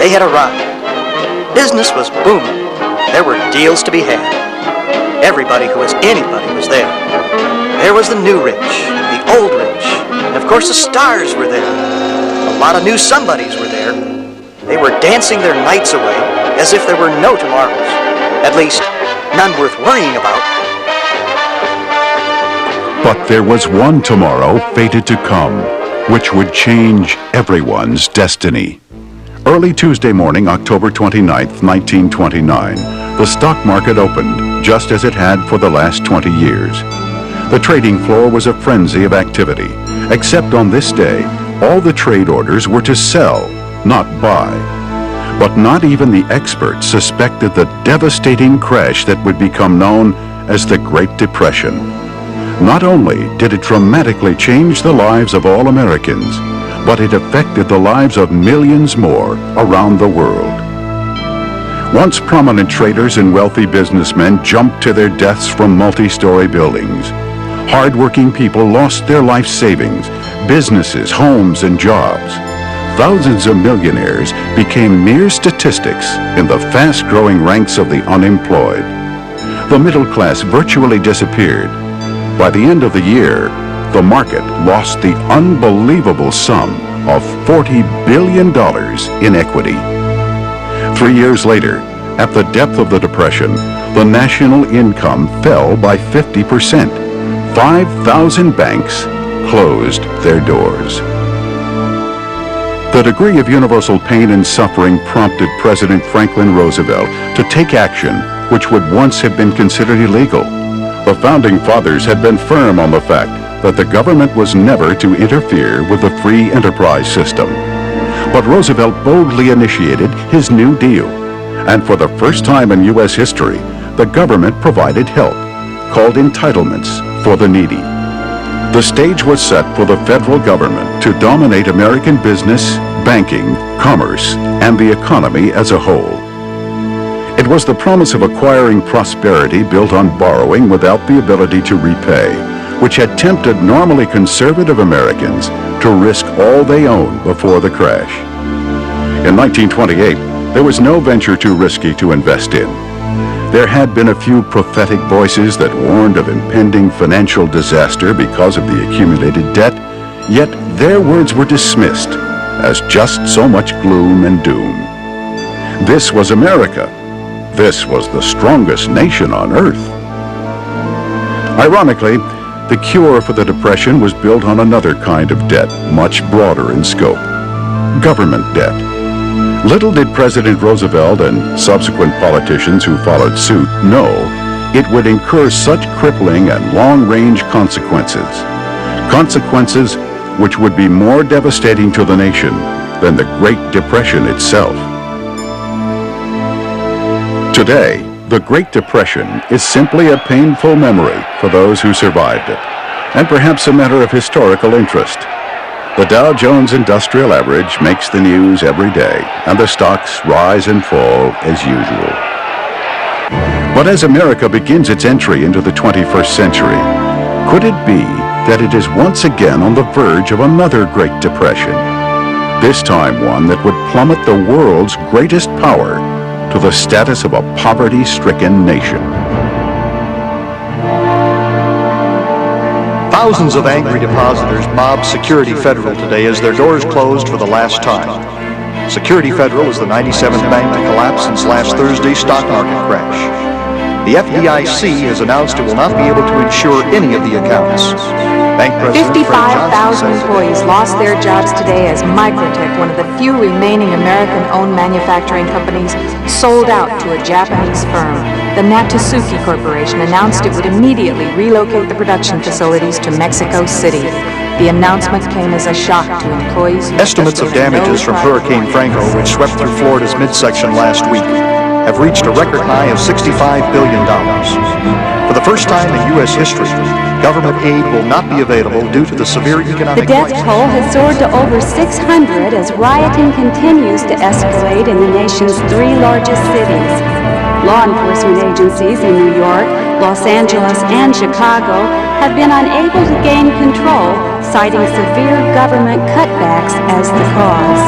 They had arrived. Business was booming. There were deals to be had. Everybody who was anybody was there. There was the new rich, the old rich, and of course the stars were there. A lot of new somebodies were there. They were dancing their nights away as if there were no tomorrows. At least, none worth worrying about. But there was one tomorrow fated to come, which would change everyone's destiny. Early Tuesday morning, October 29th, 1929, the stock market opened, just as it had for the last 20 years. The trading floor was a frenzy of activity, except on this day, all the trade orders were to sell, not buy. But not even the experts suspected the devastating crash that would become known as the Great Depression. Not only did it dramatically change the lives of all Americans, but it affected the lives of millions more around the world. Once prominent traders and wealthy businessmen jumped to their deaths from multi-story buildings. Hard-working people lost their life savings, businesses, homes, and jobs. Thousands of millionaires became mere statistics in the fast-growing ranks of the unemployed. The middle class virtually disappeared. By the end of the year, the market lost the unbelievable sum of $40 billion in equity. 3 years later, at the depth of the Depression, the national income fell by 50%. 5,000 banks closed their doors. The degree of universal pain and suffering prompted President Franklin Roosevelt to take action which would once have been considered illegal. The Founding Fathers had been firm on the fact that the government was never to interfere with the free enterprise system. But Roosevelt boldly initiated his New Deal, and for the first time in U.S. history, the government provided help, called entitlements for the needy. The stage was set for the federal government to dominate American business, banking, commerce, and the economy as a whole. It was the promise of acquiring prosperity built on borrowing without the ability to repay, which had tempted normally conservative Americans to risk all they owned before the crash. In 1928, there was no venture too risky to invest in. There had been a few prophetic voices that warned of impending financial disaster because of the accumulated debt, yet their words were dismissed as just so much gloom and doom. This was America. This was the strongest nation on earth. Ironically, the cure for the Depression was built on another kind of debt, much broader in scope: government debt. Little did President Roosevelt and subsequent politicians who followed suit know it would incur such crippling and long-range consequences. Consequences which would be more devastating to the nation than the Great Depression itself. Today, the Great Depression is simply a painful memory for those who survived it, and perhaps a matter of historical interest. The Dow Jones Industrial Average makes the news every day, and the stocks rise and fall as usual. But as America begins its entry into the 21st century, could it be that it is once again on the verge of another Great Depression? This time one that would plummet the world's greatest power to the status of a poverty-stricken nation. Thousands of angry depositors mobbed Security Federal today as their doors closed for the last time. Security Federal is the 97th bank to collapse since last Thursday's stock market crash. The FDIC has announced it will not be able to insure any of the accounts. Bank President 55,000 employees lost their jobs today as Microtech, one of the few remaining American-owned manufacturing companies, sold out to a Japanese firm. The Natsuki Corporation announced it would immediately relocate the production facilities to Mexico City. The announcement came as a shock to employees. Estimates of damages from Hurricane Franco, which swept through Florida's midsection last week, have reached a record high of $65 billion. For the first time in U.S. history, government aid will not be available due to the severe economic crisis. The death crisis. toll has soared to over 600 as rioting continues to escalate in the nation's 3 largest cities. Law enforcement agencies in New York, Los Angeles, and Chicago have been unable to gain control, citing severe government cutbacks as the cause.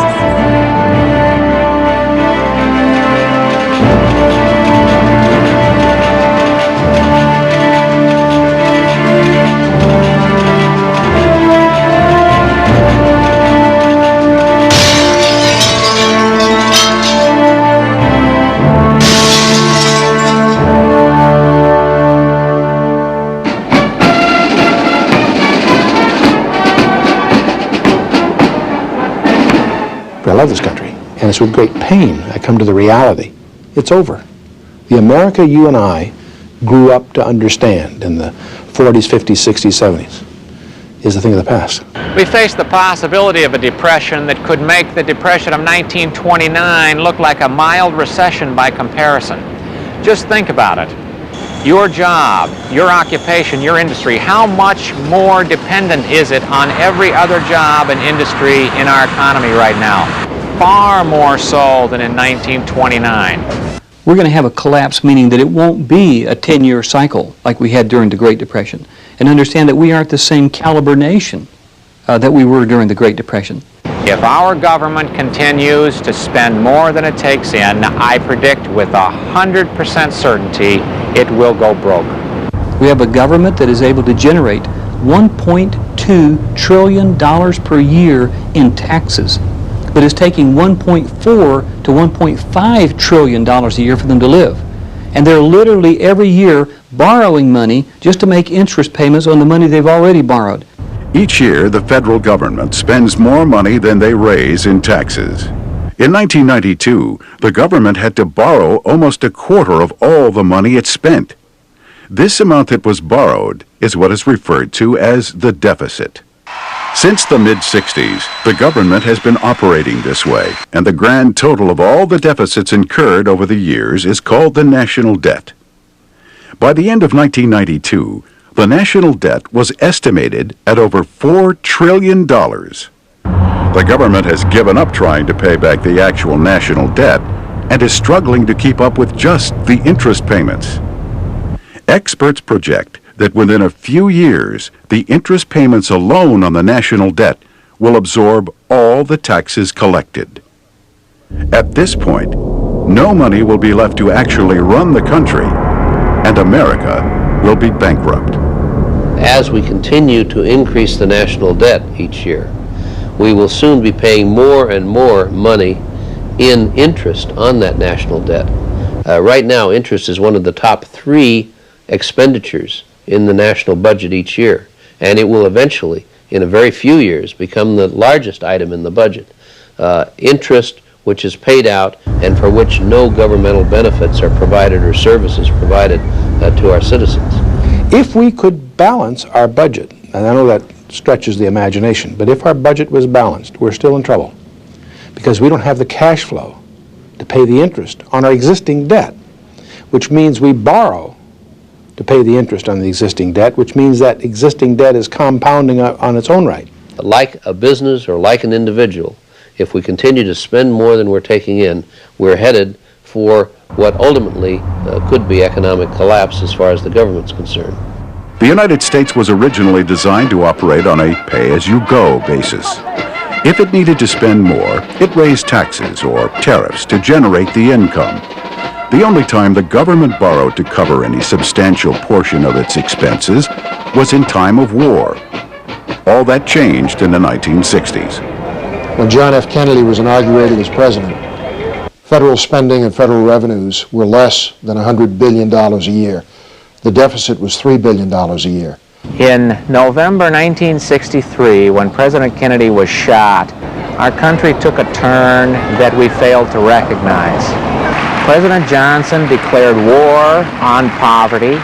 it's with great pain I come to the reality. It's over. The America you and I grew up to understand in the 40s, 50s, 60s, 70s is a thing of the past. We face the possibility of a depression that could make the Depression of 1929 look like a mild recession by comparison. Just think about it. Your job, your occupation, your industry, how much more dependent is it on every other job and industry in our economy right now? Far more so than in 1929. We're going to have a collapse, meaning that it won't be a 10-year cycle like we had during the Great Depression. And understand that we aren't the same caliber nation that we were during the Great Depression. If our government continues to spend more than it takes in, I predict with 100% certainty it will go broke. We have a government that is able to generate $1.2 trillion per year in taxes, but is taking $1.4 to $1.5 trillion a year for them to live. And they're literally every year borrowing money just to make interest payments on the money they've already borrowed. Each year, the federal government spends more money than they raise in taxes. In 1992, the government had to borrow almost a quarter of all the money it spent. This amount that was borrowed is what is referred to as the deficit. Since the mid-60s, the government has been operating this way, and the grand total of all the deficits incurred over the years is called the national debt. By the end of 1992, the national debt was estimated at over $4 trillion. The government has given up trying to pay back the actual national debt and is struggling to keep up with just the interest payments. Experts project that within a few years, the interest payments alone on the national debt will absorb all the taxes collected. At this point, no money will be left to actually run the country, and America will be bankrupt. As we continue to increase the national debt each year, we will soon be paying more and more money in interest on that national debt. Right now, interest is one of the top 3 expenditures in the national budget each year, and it will eventually, in a very few years, become the largest item in the budget. Interest which is paid out and for which no governmental benefits are provided or services provided to our citizens. If we could balance our budget, and I know that stretches the imagination, but if our budget was balanced, we're still in trouble because we don't have the cash flow to pay the interest on our existing debt, which means we borrow to pay the interest on the existing debt, which means that existing debt is compounding on its own right. Like a business or like an individual, if we continue to spend more than we're taking in, we're headed for what ultimately could be economic collapse as far as the government's concerned. The United States was originally designed to operate on a pay-as-you-go basis. If it needed to spend more, it raised taxes or tariffs to generate the income. The only time the government borrowed to cover any substantial portion of its expenses was in time of war. All that changed in the 1960s. When John F. Kennedy was inaugurated as president, federal spending and federal revenues were less than $100 billion a year. The deficit was $3 billion a year. In November 1963, when President Kennedy was shot, our country took a turn that we failed to recognize. President Johnson declared war on poverty,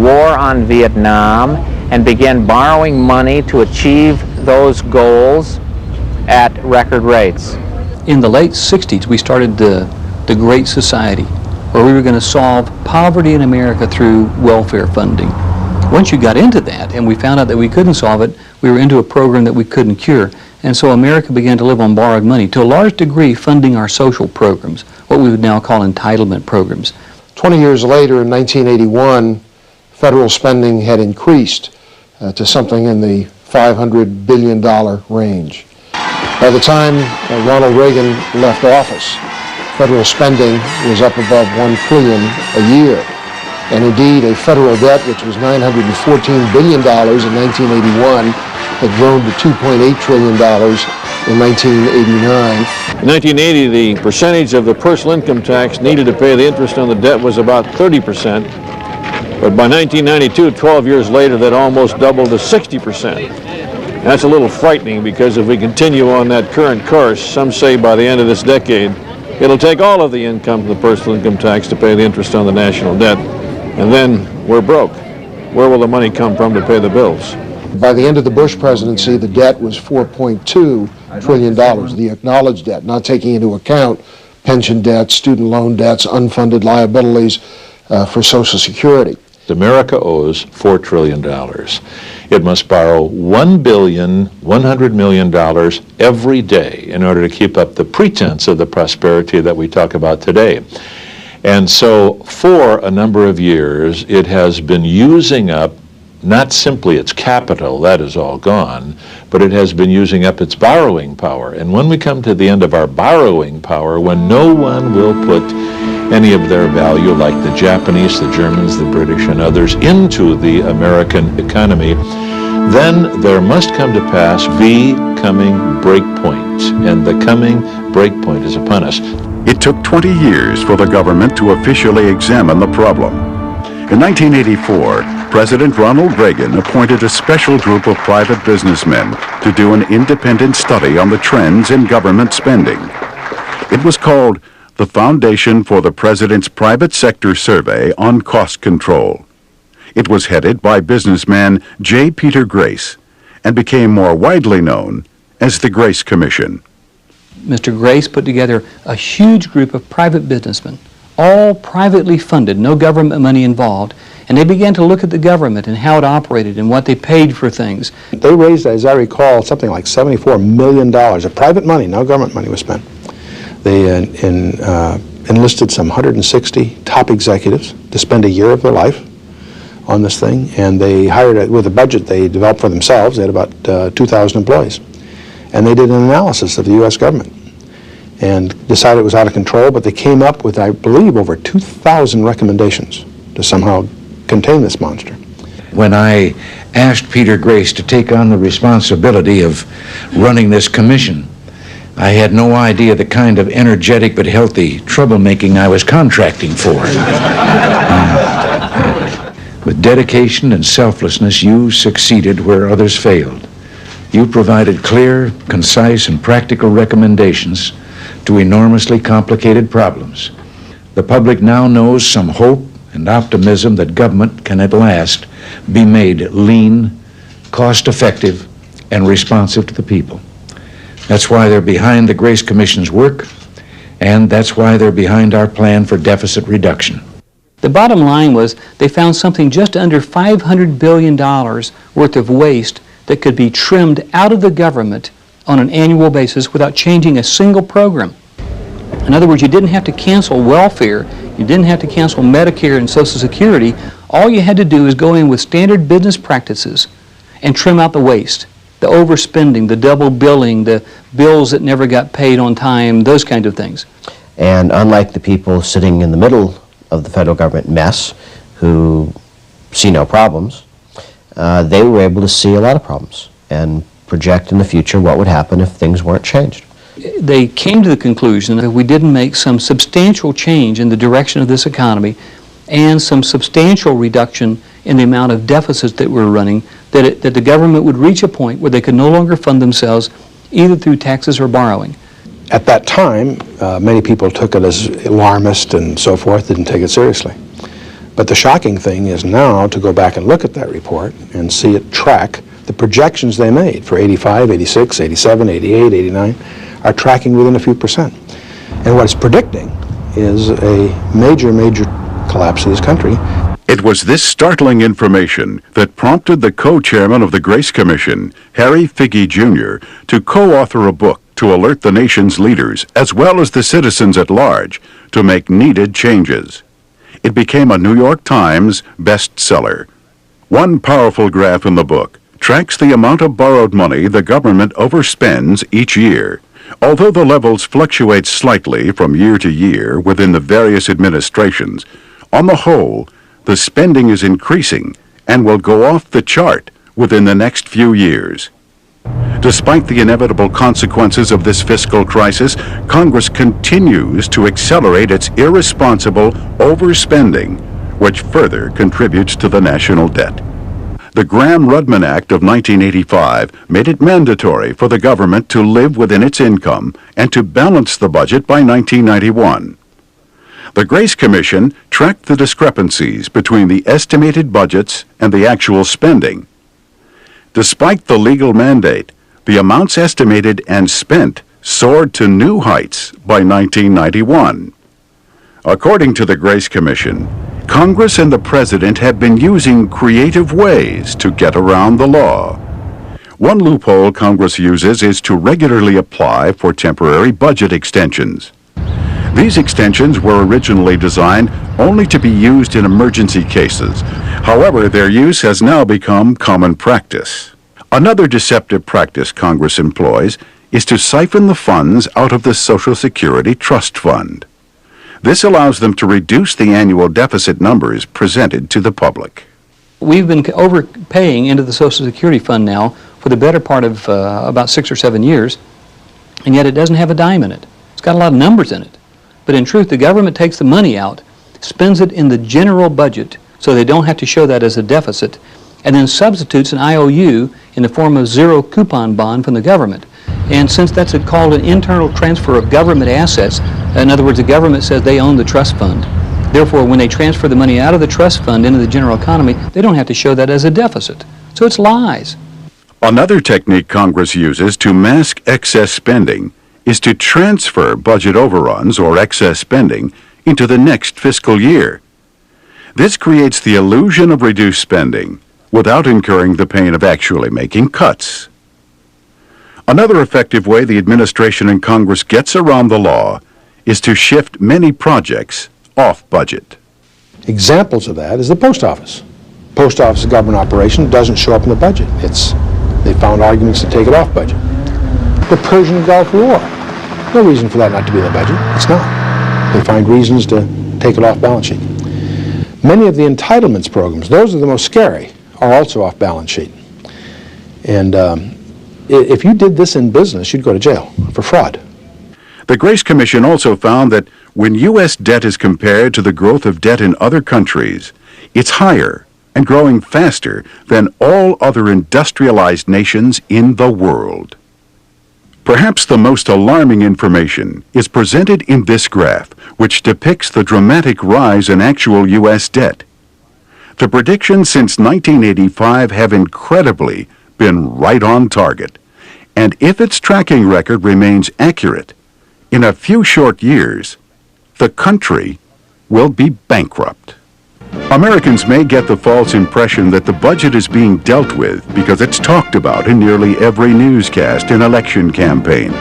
war on Vietnam, and began borrowing money to achieve those goals at record rates. In the late 60s, we started the Great Society, where we were going to solve poverty in America through welfare funding. Once you got into that and we found out that we couldn't solve it, we were into a program that we couldn't cure. And so America began to live on borrowed money, to a large degree funding our social programs, what we would now call entitlement programs. 20 years later, in 1981, federal spending had increased to something in the $500 billion range. By the time Ronald Reagan left office, federal spending was up above $1 trillion a year. And indeed, a federal debt which was $914 billion in 1981 had grown to $2.8 trillion in 1989. In 1980, the percentage of the personal income tax needed to pay the interest on the debt was about 30%. But by 1992, 12 years later, that almost doubled to 60%. That's a little frightening because if we continue on that current course, some say by the end of this decade, It'll take all of the income from the personal income tax to pay the interest on the national debt, and then we're broke. Where will the money come from to pay the bills? By the end of the Bush presidency, the debt was $4.2 trillion, the acknowledged debt, not taking into account pension debts, student loan debts, unfunded liabilities for Social Security. America owes $4 trillion. It must borrow $1.1 billion every day in order to keep up the pretense of the prosperity that we talk about today. And so for a number of years, it has been using up not simply its capital, that is all gone, but it has been using up its borrowing power. And when we come to the end of our borrowing power, when no one will put any of their value, like the Japanese, the Germans, the British, and others, into the American economy, then there must come to pass the coming breakpoint, and the coming breakpoint is upon us. It took 20 years for the government to officially examine the problem. In 1984, President Ronald Reagan appointed a special group of private businessmen to do an independent study on the trends in government spending. It was called the Foundation for the President's Private Sector Survey on Cost Control. It was headed by businessman J. Peter Grace and became more widely known as the Grace Commission. Mr. Grace put together a huge group of private businessmen, all privately funded, no government money involved, and they began to look at the government and how it operated and what they paid for things. They raised, as I recall, something like $74 million of private money, no government money was spent. They enlisted some 160 top executives to spend a year of their life on this thing, and they hired, with a budget they developed for themselves, they had about 2,000 employees. And they did an analysis of the U.S. government and decided it was out of control, but they came up with, I believe, over 2,000 recommendations to somehow contain this monster. When I asked Peter Grace to take on the responsibility of running this commission, I had no idea the kind of energetic but healthy troublemaking I was contracting for. With dedication and selflessness, you succeeded where others failed. You provided clear, concise, and practical recommendations to enormously complicated problems. The public now knows some hope and optimism that government can at last be made lean, cost-effective, and responsive to the people. That's why they're behind the Grace Commission's work, and that's why they're behind our plan for deficit reduction. The bottom line was they found something just under $500 billion worth of waste that could be trimmed out of the government on an annual basis without changing a single program. In other words, you didn't have to cancel welfare, you didn't have to cancel Medicare and Social Security. All you had to do is go in with standard business practices and trim out the waste, the overspending, the double billing, the bills that never got paid on time, those kinds of things. And unlike the people sitting in the middle of the federal government mess who see no problems, they were able to see a lot of problems and project in the future what would happen if things weren't changed. They came to the conclusion that if we didn't make some substantial change in the direction of this economy and some substantial reduction in the amount of deficits that we're running, that the government would reach a point where they could no longer fund themselves either through taxes or borrowing. At that time, many people took it as alarmist and so forth, didn't take it seriously. But the shocking thing is now to go back and look at that report and see it track the projections they made for 85, 86, 87, 88, 89 are tracking within a few percent. And what it's predicting is a major, major collapse of this country. It was this startling information that prompted the co-chairman of the Grace Commission, Harry Figge Jr., to co-author a book to alert the nation's leaders, as well as the citizens at large, to make needed changes. It became a New York Times bestseller. One powerful graph in the book tracks the amount of borrowed money the government overspends each year. Although the levels fluctuate slightly from year to year within the various administrations, on the whole, the spending is increasing and will go off the chart within the next few years. Despite the inevitable consequences of this fiscal crisis, Congress continues to accelerate its irresponsible overspending, which further contributes to the national debt. The Gramm-Rudman Act of 1985 made it mandatory for the government to live within its income and to balance the budget by 1991. The Grace Commission tracked the discrepancies between the estimated budgets and the actual spending. Despite the legal mandate, the amounts estimated and spent soared to new heights by 1991. According to the Grace Commission, Congress and the President have been using creative ways to get around the law. One loophole Congress uses is to regularly apply for temporary budget extensions. These extensions were originally designed only to be used in emergency cases. However, their use has now become common practice. Another deceptive practice Congress employs is to siphon the funds out of the Social Security Trust Fund. This allows them to reduce the annual deficit numbers presented to the public. We've been overpaying into the Social Security Fund now for the better part of about 6 or 7 years, and yet it doesn't have a dime in it. It's got a lot of numbers in it. But in truth, the government takes the money out, spends it in the general budget so they don't have to show that as a deficit, and then substitutes an IOU in the form of zero coupon bond from the government. And since that's called an internal transfer of government assets, in other words, the government says they own the trust fund. Therefore, when they transfer the money out of the trust fund into the general economy, they don't have to show that as a deficit. So it's lies. Another technique Congress uses to mask excess spending is to transfer budget overruns or excess spending into the next fiscal year. This creates the illusion of reduced spending without incurring the pain of actually making cuts. Another effective way the administration and Congress gets around the law is to shift many projects off budget. Examples of that is the post office. Post office government operation doesn't show up in the budget. They found arguments to take it off budget. The Persian Gulf War. No reason for that not to be in the budget. It's not. They find reasons to take it off balance sheet. Many of the entitlements programs, those are the most scary, are also off balance sheet. And if you did this in business, you'd go to jail for fraud. The Grace Commission also found that when U.S. debt is compared to the growth of debt in other countries, it's higher and growing faster than all other industrialized nations in the world. Perhaps the most alarming information is presented in this graph, which depicts the dramatic rise in actual U.S. debt. The predictions since 1985 have incredibly been right on target, and if its tracking record remains accurate, in a few short years, the country will be bankrupt. Americans may get the false impression that the budget is being dealt with because it's talked about in nearly every newscast and election campaign.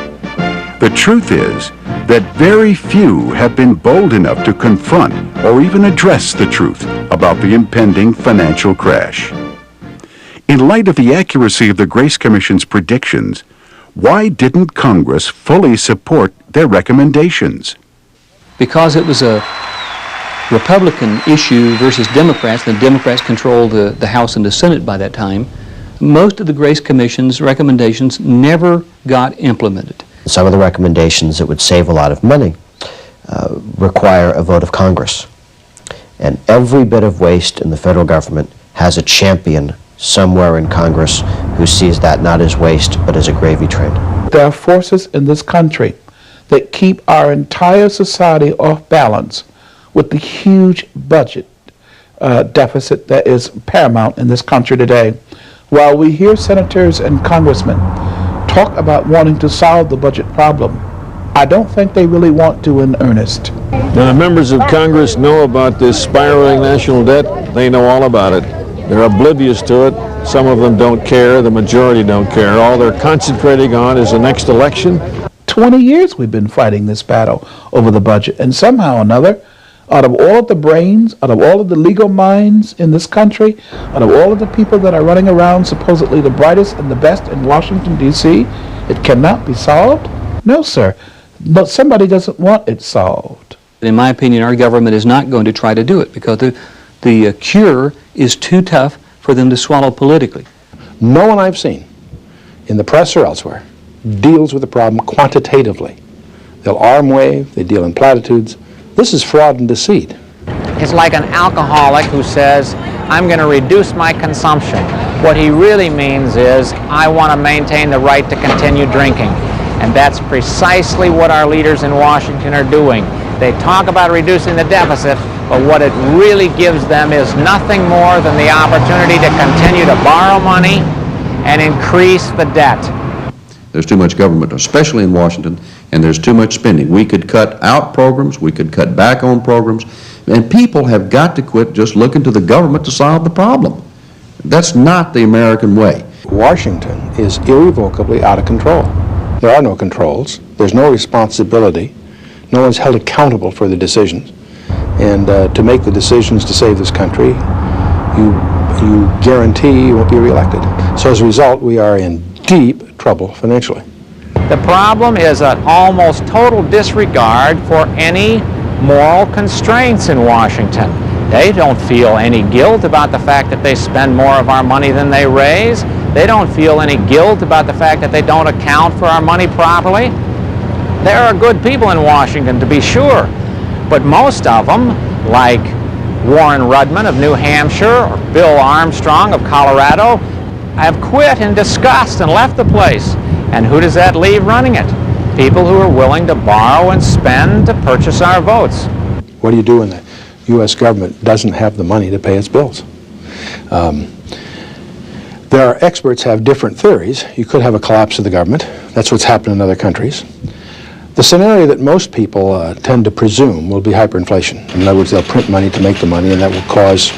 The truth is that very few have been bold enough to confront or even address the truth about the impending financial crash. In light of the accuracy of the Grace Commission's predictions, why didn't Congress fully support their recommendations? Because it was a Republican issue versus Democrats, and the Democrats controlled the House and the Senate by that time, most of the Grace Commission's recommendations never got implemented. Some of the recommendations that would save a lot of money require a vote of Congress. And every bit of waste in the federal government has a champion somewhere in Congress who sees that not as waste but as a gravy train. There are forces in this country that keep our entire society off balance with the huge budget deficit that is paramount in this country today. While we hear senators and congressmen talk about wanting to solve the budget problem, I don't think they really want to in earnest. Now, the members of Congress know about this spiraling national debt. They know all about it. They're oblivious to it. Some of them don't care. The majority don't care. All they're concentrating on is the next election. 20 years we've been fighting this battle over the budget, and somehow or another, out of all of the brains, out of all of the legal minds in this country, out of all of the people that are running around supposedly the brightest and the best in Washington, D.C., it cannot be solved? No, sir. But somebody doesn't want it solved. In my opinion, our government is not going to try to do it because the cure is too tough for them to swallow politically. No one I've seen, in the press or elsewhere, deals with the problem quantitatively. They'll arm wave, they deal in platitudes. This is fraud and deceit. It's like an alcoholic who says, I'm going to reduce my consumption. What he really means is, I want to maintain the right to continue drinking. And that's precisely what our leaders in Washington are doing. They talk about reducing the deficit, but what it really gives them is nothing more than the opportunity to continue to borrow money and increase the debt. There's too much government, especially in Washington, and there's too much spending. We could cut out programs, we could cut back on programs, and people have got to quit just looking to the government to solve the problem. That's not the American way. Washington is irrevocably out of control. There are no controls. There's no responsibility. No one's held accountable for the decisions. And to make the decisions to save this country, you guarantee you won't be reelected. So as a result, we are in deep trouble financially. The problem is an almost total disregard for any moral constraints in Washington. They don't feel any guilt about the fact that they spend more of our money than they raise. They don't feel any guilt about the fact that they don't account for our money properly. There are good people in Washington, to be sure, but most of them, like Warren Rudman of New Hampshire or Bill Armstrong of Colorado, have quit in disgust and left the place. And who does that leave running it? People who are willing to borrow and spend to purchase our votes. What do you do when the U.S. government doesn't have the money to pay its bills? There are experts have different theories. You could have a collapse of the government. That's what's happened in other countries. The scenario that most people tend to presume will be hyperinflation. In other words, they'll print money to make the money, and that will cause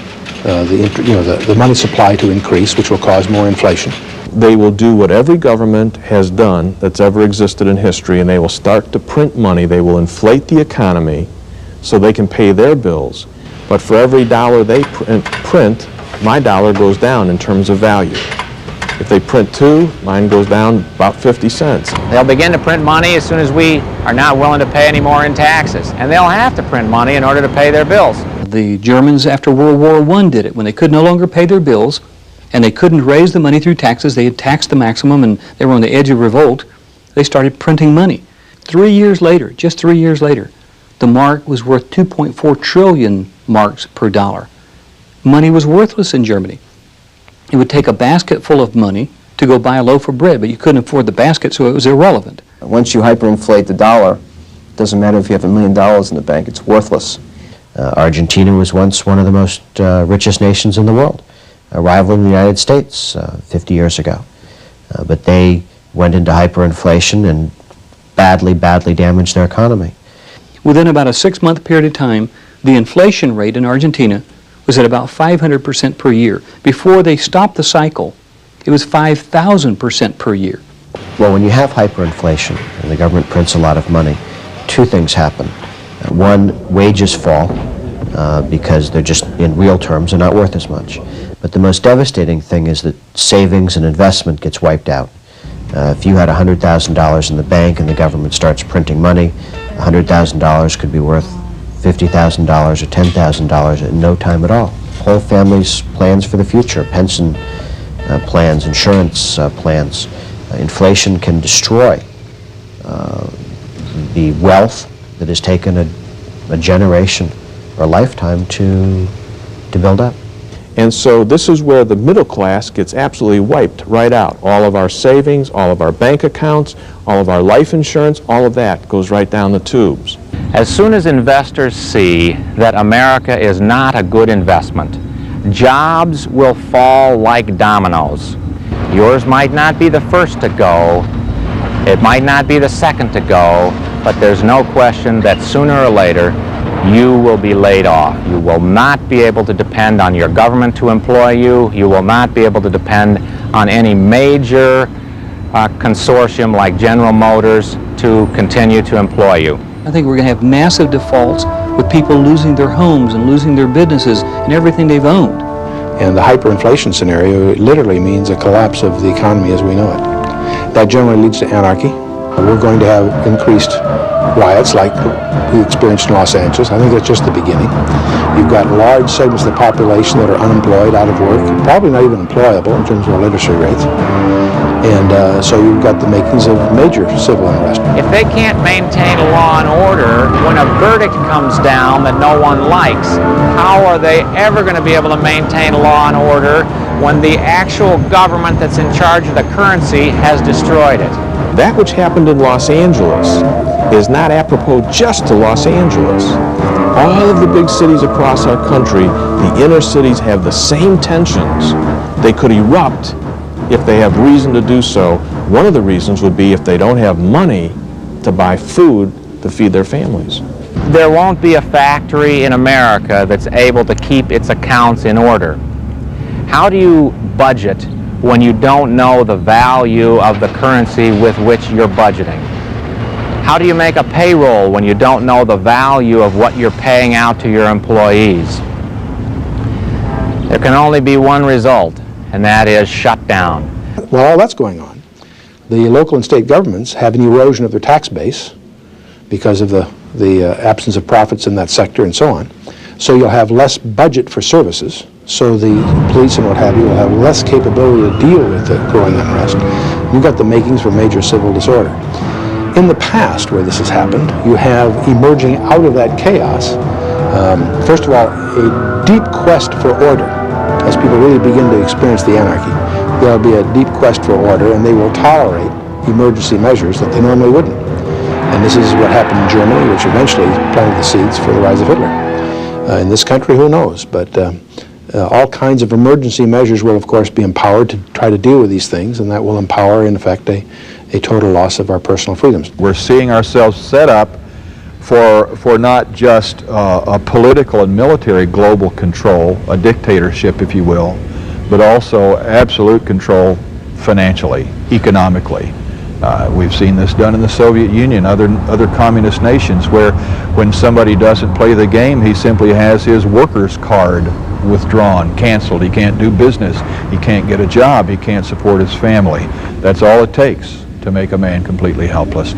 the money supply to increase, which will cause more inflation. They will do what every government has done that's ever existed in history, and they will start to print money. They will inflate the economy so they can pay their bills. But for every dollar they print, my dollar goes down in terms of value. If they print 2, mine goes down about 50 cents. They'll begin to print money as soon as we are not willing to pay any more in taxes. And they'll have to print money in order to pay their bills. The Germans after World War I did it. When they could no longer pay their bills and they couldn't raise the money through taxes, they had taxed the maximum and they were on the edge of revolt, they started printing money. 3 years later, just 3 years later, the mark was worth 2.4 trillion marks per dollar. Money was worthless in Germany. It would take a basket full of money to go buy a loaf of bread, but you couldn't afford the basket, so it was irrelevant. Once you hyperinflate the dollar, it doesn't matter if you have $1 million in the bank, it's worthless. Argentina was once one of the most richest nations in the world, rivaling the United States 50 years ago. But they went into hyperinflation and badly damaged their economy. Within about a 6-month period of time, the inflation rate in Argentina was at about 500% per year. Before they stopped the cycle, it was 5,000% per year. Well, when you have hyperinflation and the government prints a lot of money, 2 things happen. One, wages fall because they're just, in real terms, they're not worth as much. But the most devastating thing is that savings and investment gets wiped out. If you had $100,000 in the bank and the government starts printing money, $100,000 could be worth $50,000 or $10,000 in no time at all. Whole families' plans for the future, pension plans, insurance plans. Inflation can destroy the wealth that has taken a generation or a lifetime to build up. And so this is where the middle class gets absolutely wiped right out. All of our savings, all of our bank accounts, all of our life insurance, all of that goes right down the tubes. As soon as investors see that America is not a good investment, jobs will fall like dominoes. Yours might not be the first to go, it might not be the second to go, but there's no question that sooner or later you will be laid off. You will not be able to depend on your government to employ you. You will not be able to depend on any major consortium like General Motors to continue to employ you. I think we're going to have massive defaults with people losing their homes and losing their businesses and everything they've owned. And the hyperinflation scenario literally means a collapse of the economy as we know it. That generally leads to anarchy. We're going to have increased riots like we experienced in Los Angeles. I think that's just the beginning. You've got large segments of the population that are unemployed, out of work, probably not even employable in terms of our literacy rates. And so you've got the makings of major civil unrest. If they can't maintain law and order when a verdict comes down that no one likes, how are they ever going to be able to maintain law and order when the actual government that's in charge of the currency has destroyed it. That which happened in Los Angeles is not apropos just to Los Angeles. All of the big cities across our country, the inner cities have the same tensions. They could erupt if they have reason to do so. One of the reasons would be if they don't have money to buy food to feed their families. There won't be a factory in America that's able to keep its accounts in order. How do you budget when you don't know the value of the currency with which you're budgeting? How do you make a payroll when you don't know the value of what you're paying out to your employees? There can only be one result, and that is shut down. While all that's going on, the local and state governments have an erosion of their tax base because of the absence of profits in that sector and so on. So you'll have less budget for services, so the police and what have you will have less capability to deal with the growing unrest. You've got the makings for major civil disorder. In the past, where this has happened, you have emerging out of that chaos, first of all, a deep quest for order. As people really begin to experience the anarchy, there'll be a deep quest for order, and they will tolerate emergency measures that they normally wouldn't. And this is what happened in Germany, which eventually planted the seeds for the rise of Hitler. In this country, who knows? But all kinds of emergency measures will, of course, be empowered to try to deal with these things, and that will empower, in effect, a total loss of our personal freedoms. We're seeing ourselves set up for not just a political and military global control, a dictatorship, if you will, but also absolute control financially, economically. We've seen this done in the Soviet Union, other communist nations, where when somebody doesn't play the game, he simply has his worker's card withdrawn, canceled. He can't do business. He can't get a job. He can't support his family. That's all it takes to make a man completely helpless.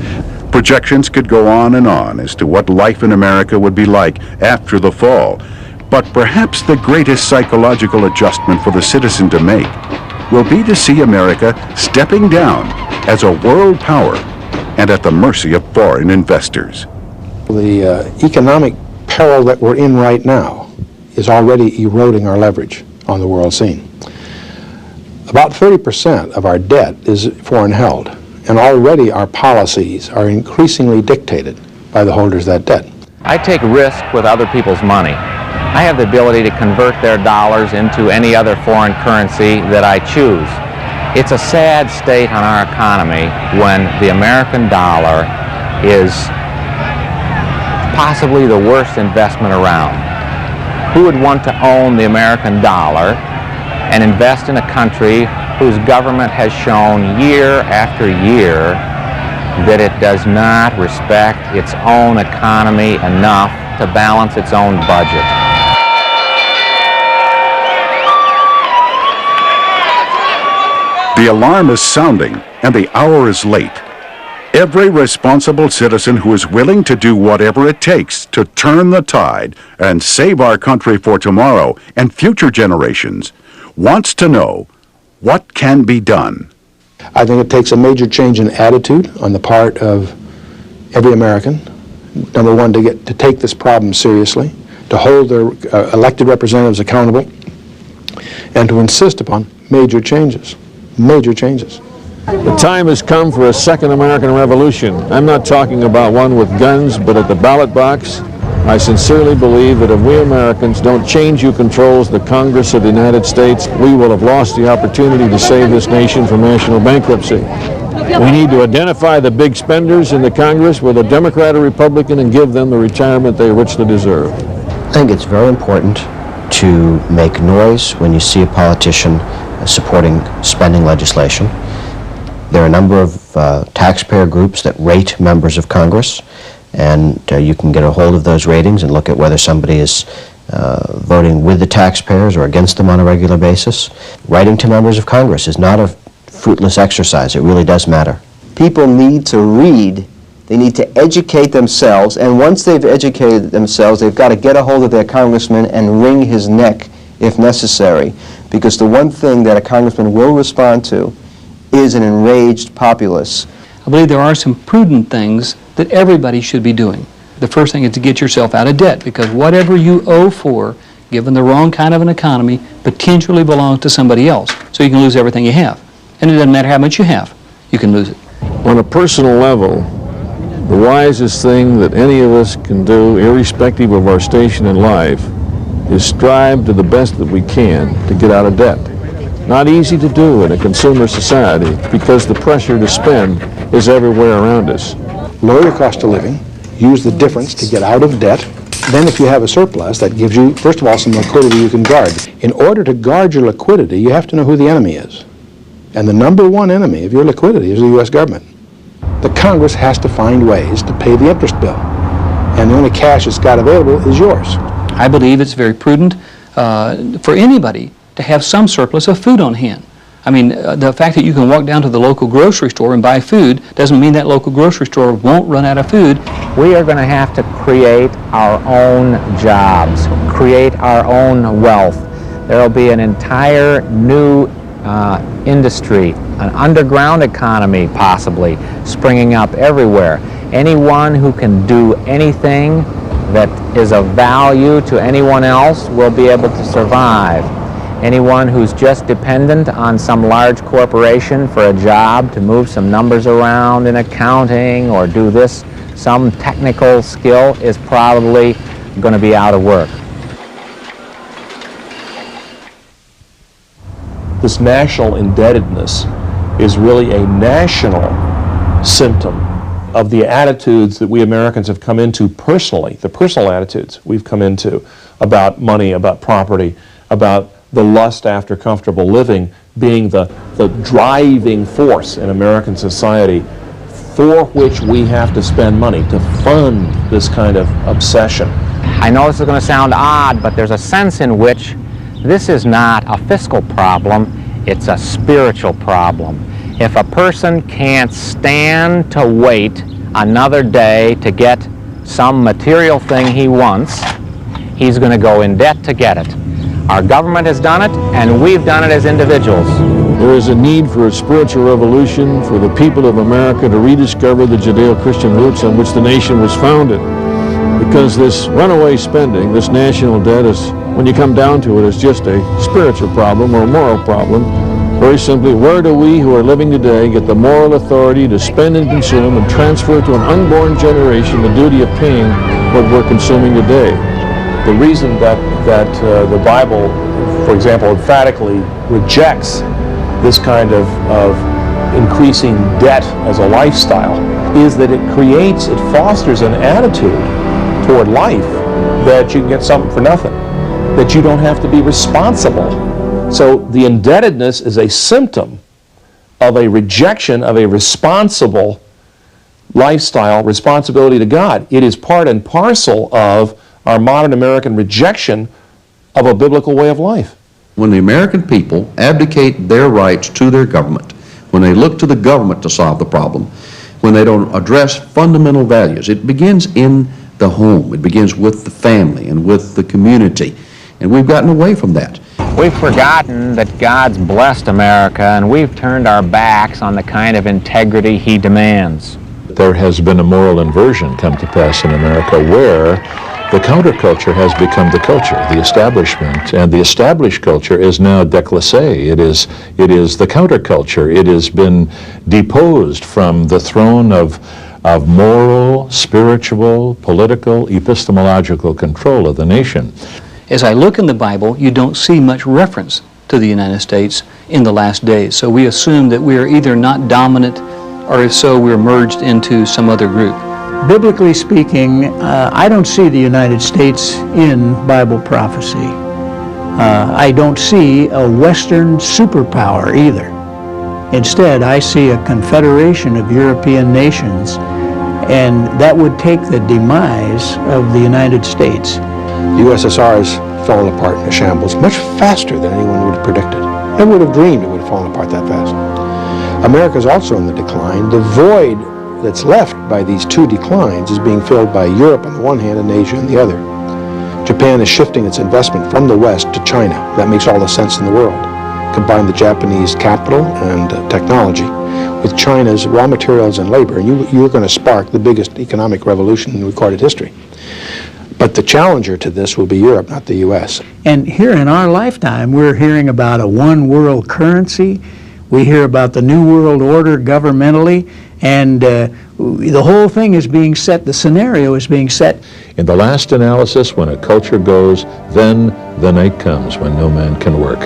Projections could go on and on as to what life in America would be like after the fall. But perhaps the greatest psychological adjustment for the citizen to make will be to see America stepping down as a world power and at the mercy of foreign investors. The economic peril that we're in right now is already eroding our leverage on the world scene. About 30% of our debt is foreign held, and already our policies are increasingly dictated by the holders of that debt. I take risk with other people's money. I have the ability to convert their dollars into any other foreign currency that I choose. It's a sad state on our economy when the American dollar is possibly the worst investment around. Who would want to own the American dollar and invest in a country whose government has shown year after year that it does not respect its own economy enough to balance its own budget? The alarm is sounding, and the hour is late. Every responsible citizen who is willing to do whatever it takes to turn the tide and save our country for tomorrow and future generations wants to know what can be done. I think it takes a major change in attitude on the part of every American. Number one, to take this problem seriously, to hold their elected representatives accountable, and to insist upon major changes. Major changes. The time has come for a second American Revolution. I'm not talking about one with guns, but at the ballot box. I sincerely believe that if we Americans don't change who controls the Congress of the United States, we will have lost the opportunity to save this nation from national bankruptcy. We need to identify the big spenders in the Congress, whether Democrat or Republican, and give them the retirement they richly deserve. I think it's very important to make noise when you see a politician supporting spending legislation. There are a number of taxpayer groups that rate members of Congress, and you can get a hold of those ratings and look at whether somebody is voting with the taxpayers or against them on a regular basis. Writing to members of Congress is not a fruitless exercise. It really does matter. People need to read. They need to educate themselves, and once they've educated themselves, they've got to get a hold of their congressman and wring his neck if necessary, because the one thing that a congressman will respond to is an enraged populace. I believe there are some prudent things that everybody should be doing. The first thing is to get yourself out of debt, because whatever you owe for given the wrong kind of an economy, potentially belongs to somebody else. So you can lose everything you have. And it doesn't matter how much you have, you can lose it. On a personal level, the wisest thing that any of us can do, irrespective of our station in life, is strive to the best that we can to get out of debt. Not easy to do in a consumer society because the pressure to spend is everywhere around us. Lower your cost of living, use the difference to get out of debt. Then if you have a surplus, that gives you, first of all, some liquidity you can guard. In order to guard your liquidity, you have to know who the enemy is. And the number one enemy of your liquidity is the U.S. government. The Congress has to find ways to pay the interest bill. And the only cash it's got available is yours. I believe it's very prudent for anybody to have some surplus of food on hand. I mean, the fact that you can walk down to the local grocery store and buy food doesn't mean that local grocery store won't run out of food. We are going to have to create our own jobs, create our own wealth. There will be an entire new industry, an underground economy possibly, springing up everywhere. Anyone who can do anything that is of value to anyone else will be able to survive. Anyone who's just dependent on some large corporation for a job to move some numbers around in accounting or do this, some technical skill, is probably going to be out of work. This national indebtedness is really a national symptom of the attitudes that we Americans have come into personally, the personal attitudes we've come into about money, about property, about the lust after comfortable living being the driving force in American society for which we have to spend money to fund this kind of obsession. I know this is going to sound odd, but there's a sense in which this is not a fiscal problem, it's a spiritual problem. If a person can't stand to wait another day to get some material thing he wants, he's going to go in debt to get it. Our government has done it, and we've done it as individuals. There is a need for a spiritual revolution for the people of America to rediscover the Judeo-Christian roots on which the nation was founded. Because this runaway spending, this national debt, is, when you come down to it, is just a spiritual problem or a moral problem. Very simply, where do we who are living today get the moral authority to spend and consume and transfer to an unborn generation the duty of paying what we're consuming today? The reason that the Bible, for example, emphatically rejects this kind of increasing debt as a lifestyle is that it fosters an attitude toward life that you can get something for nothing, that you don't have to be responsible. So the indebtedness is a symptom of a rejection of a responsible lifestyle, responsibility to God. It is part and parcel of our modern American rejection of a biblical way of life. When the American people abdicate their rights to their government, when they look to the government to solve the problem, when they don't address fundamental values, it begins in the home. It begins with the family and with the community. And we've gotten away from that. We've forgotten that God's blessed America, and we've turned our backs on the kind of integrity He demands. There has been a moral inversion come to pass in America where the counterculture has become the culture, the establishment, and the established culture is now déclassé. It is the counterculture. It has been deposed from the throne of moral, spiritual, political, epistemological control of the nation. As I look in the Bible, you don't see much reference to the United States in the last days. So we assume that we are either not dominant, or if so, we're merged into some other group. Biblically speaking, I don't see the United States in Bible prophecy. I don't see a Western superpower either. Instead, I see a confederation of European nations, and that would take the demise of the United States. The USSR has fallen apart in a shambles much faster than anyone would have predicted. Never would have dreamed it would have fallen apart that fast. America is also in the decline. The void that's left by these two declines is being filled by Europe on the one hand and Asia on the other. Japan is shifting its investment from the West to China. That makes all the sense in the world. Combine the Japanese capital and technology with China's raw materials and labor, and you're going to spark the biggest economic revolution in recorded history. But the challenger to this will be Europe, not the U.S. And here in our lifetime, we're hearing about a one world currency. We hear about the New World Order governmentally, and the whole thing is being set, the scenario is being set. In the last analysis, when a culture goes, then the night comes when no man can work.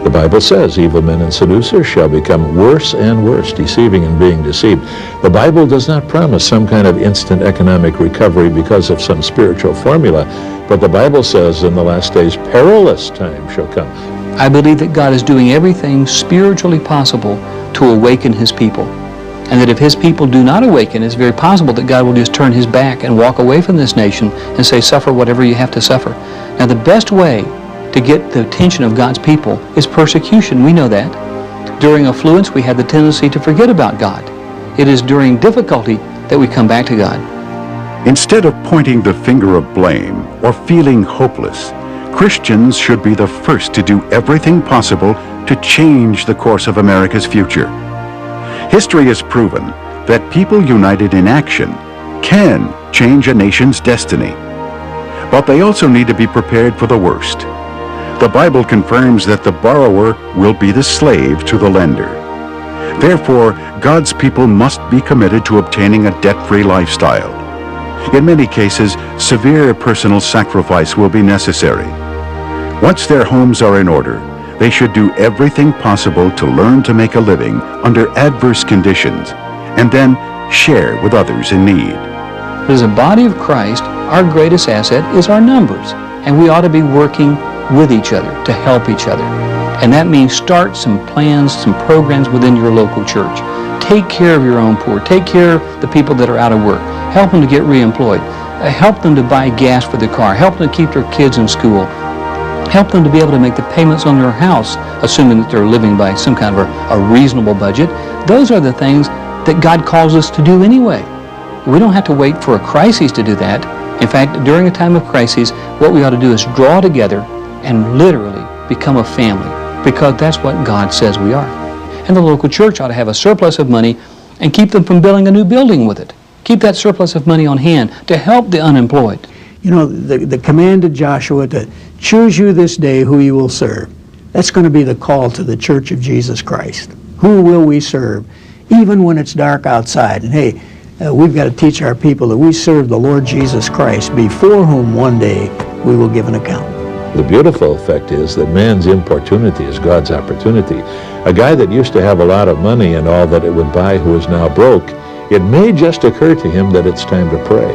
The Bible says evil men and seducers shall become worse and worse, deceiving and being deceived. The Bible does not promise some kind of instant economic recovery because of some spiritual formula, but the Bible says in the last days perilous time shall come. I believe that God is doing everything spiritually possible to awaken His people. And that if His people do not awaken, it's very possible that God will just turn His back and walk away from this nation and say, suffer whatever you have to suffer. Now, the best way to get the attention of God's people is persecution. We know that. During affluence, we have the tendency to forget about God. It is during difficulty that we come back to God. Instead of pointing the finger of blame or feeling hopeless, Christians should be the first to do everything possible to change the course of America's future. History has proven that people united in action can change a nation's destiny. But they also need to be prepared for the worst. The Bible confirms that the borrower will be the slave to the lender. Therefore, God's people must be committed to obtaining a debt-free lifestyle. In many cases, severe personal sacrifice will be necessary. Once their homes are in order, they should do everything possible to learn to make a living under adverse conditions and then share with others in need. As a body of Christ, our greatest asset is our numbers, and we ought to be working with each other to help each other. And that means start some plans, some programs within your local church. Take care of your own poor. Take care of the people that are out of work. Help them to get reemployed. Help them to buy gas for their car. Help them to keep their kids in school. Help them to be able to make the payments on their house, assuming that they're living by some kind of a reasonable budget. Those are the things that God calls us to do anyway. We don't have to wait for a crisis to do that. In fact, during a time of crisis, what we ought to do is draw together and literally become a family, because that's what God says we are. And the local church ought to have a surplus of money and keep them from building a new building with it. Keep that surplus of money on hand to help the unemployed. You know, the command to Joshua to choose you this day who you will serve. That's going to be the call to the Church of Jesus Christ. Who will we serve, even when it's dark outside? And hey, we've got to teach our people that we serve the Lord Jesus Christ, before whom one day we will give an account. The beautiful effect is that man's importunity is God's opportunity. A guy that used to have a lot of money and all that it would buy who is now broke, it may just occur to him that it's time to pray,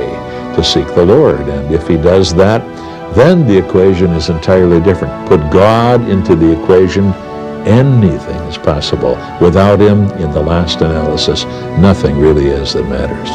to seek the Lord. And if he does that, then the equation is entirely different. Put God into the equation, anything is possible. Without Him, in the last analysis, nothing really is that matters.